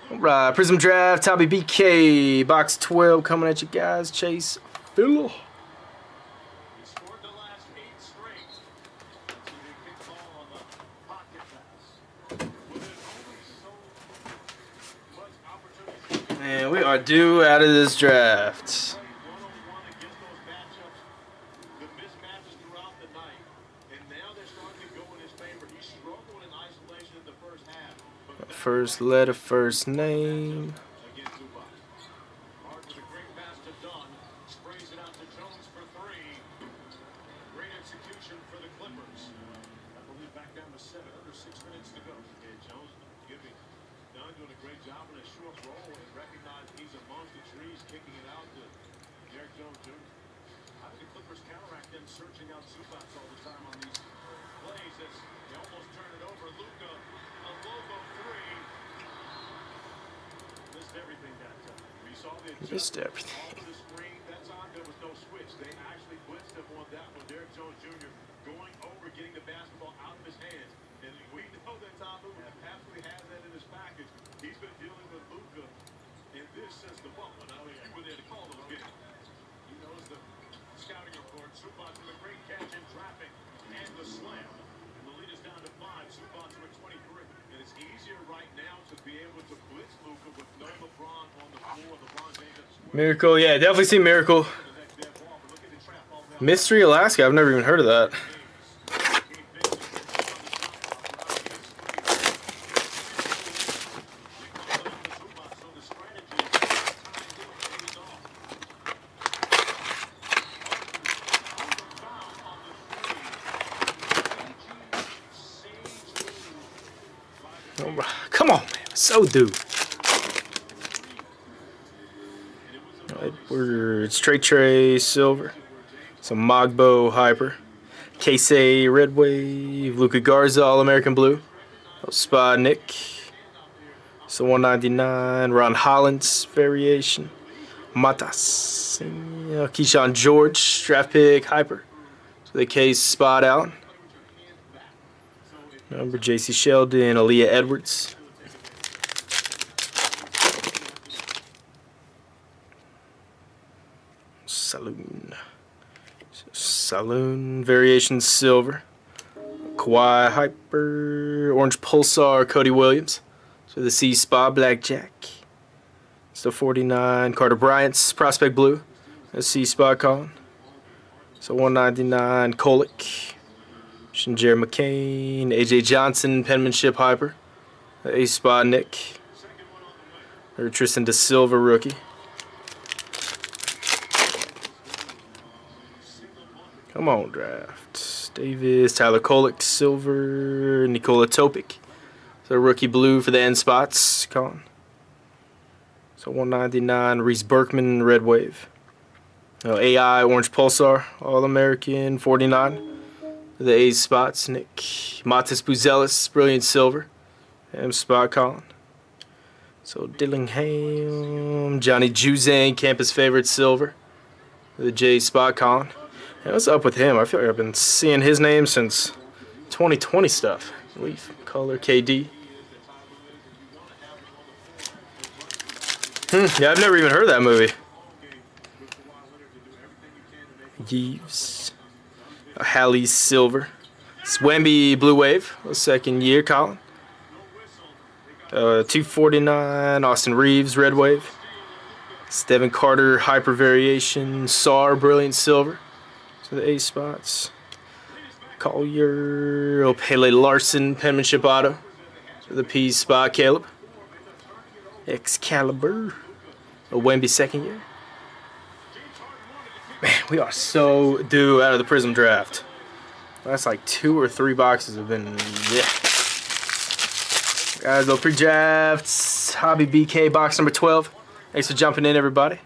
Alright, Prizm Draft, LBB box 12 coming at you guys. Chase Phil. And we are due out of this draft. First letter, first name. Doing a great job in a short roll and recognize he's amongst the trees, kicking it out to Derek Jones Jr. How do the Clippers counteract them searching out Zubats all the time on these plays as they almost turn it over? Luka, a logo three. Missed everything that time. We saw the Missed everything. Off the screen. That time there was no switch. They actually blitzed him on that one. Derek Jones Jr. going over, getting the basketball out of his hands. And we know that Tom Luka absolutely has that in his package. He's been dealing with Luka in this since the bump. Now, you were there to call those games. He knows the scouting report. Zubats with a great catch in traffic and the slam. And the lead is down to 5. Zubats with 23. And it's easier right now to be able to blitz Luka with no LeBron on the floor. LeBron James. Miracle, yeah, definitely see Miracle. Mystery Alaska, I've never even heard of that. Come on, man. So due. Edwards, Trey, Silver. Some Mogbo, Hyper. Casey, Red Wave. Luka Garza, All-American Blue. Spot, Nick. So 199. Ron Hollins, Variation. Matas. Keyshawn George, Draft Pick, Hyper. So the case spot out. Number J.C. Sheldon, Aaliyah Edwards. Saloon Variation Silver. Kawhi Hyper. Orange Pulsar, Cody Williams. So the C Spot Blackjack. So 49. Carter Bryant's Prospect Blue. The C Spot Colin. So 199. Kolick. Jared McCain, AJ Johnson, Penmanship Hyper, the A Spot Nick, or Tristan Da Silva rookie. Come on, draft. Davis, Tyler Kolick, Silver, Nikola Topic. So rookie blue for the end spots, Colin. So 199, Reese Berkman, Red Wave. AI, Orange Pulsar, All-American, 49. The A spots, Nick. Matas Buzelis, Brilliant Silver. M spot, Colin. So Dillingham, Johnny Juzang, Campus Favorite Silver. The J spot, Colin. And what's up with him? I feel like I've been seeing his name since 2020 stuff. Leaf color, KD. Yeah, I've never even heard of that movie. Yeeves. Halley Silver. Swamby Blue Wave, second year, Colin. 249, Austin Reeves, Red Wave. Stephen Carter, Hyper Variation. SAR, Brilliant Silver. So the A spots. Collier, Pele Larson, Penmanship Auto. So the P spot, Caleb. Excalibur. Wemby, second year. Man, we are so due out of the Prizm Draft. That's like 2 or 3 boxes have been, yeah. Guys, those pre-drafts, Hobby BK box number 12. Thanks for jumping in, everybody.